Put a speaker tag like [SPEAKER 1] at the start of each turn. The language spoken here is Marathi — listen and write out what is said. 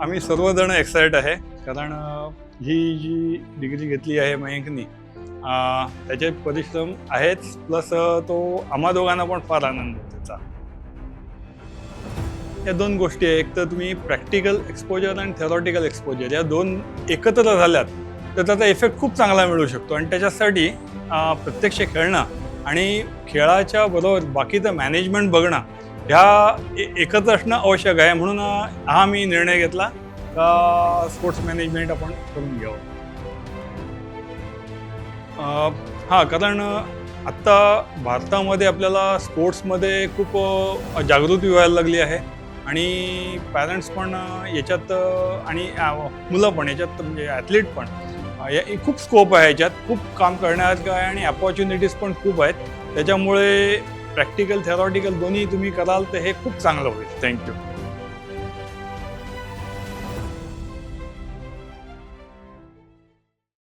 [SPEAKER 1] आम्ही सर्वजण एक्साइट आहे कारण ही जी डिग्री घेतली आहे मयंकनी त्याचे परिश्रम आहेच प्लस तो आम्हा दोघांना पण फार आनंद होतो त्याचा. या दोन गोष्टी आहे, एक तर तुम्ही प्रॅक्टिकल एक्सपोजर आणि थेरॉटिकल एक्सपोजर या दोन एकत्र झाल्यात तर त्याचा इफेक्ट खूप चांगला मिळू शकतो आणि त्याच्यासाठी प्रत्यक्ष खेळणं आणि खेळाच्या बरोबर बाकीचं मॅनेजमेंट बघणं ह्या एकत्र असणं आवश्यक आहे. म्हणून हा मी निर्णय घेतला का स्पोर्ट्स मॅनेजमेंट आपण करून घ्यावं. हां, कारण आत्ता भारतामध्ये आपल्याला स्पोर्ट्समध्ये खूप जागृती व्हायला लागली आहे आणि पॅरेंट्स पण याच्यात आणि मुलं पण याच्यात म्हणजे ॲथलीट पण खूप स्कोप आहे याच्यात, खूप काम करण्यात आहे आणि अपॉर्च्युनिटीज पण खूप आहेत. त्याच्यामुळे प्रॅक्टिकल थेरॉटिकल दोन्ही तुम्ही कराल तर हे खूप चांगलं होईल. थँक्यू.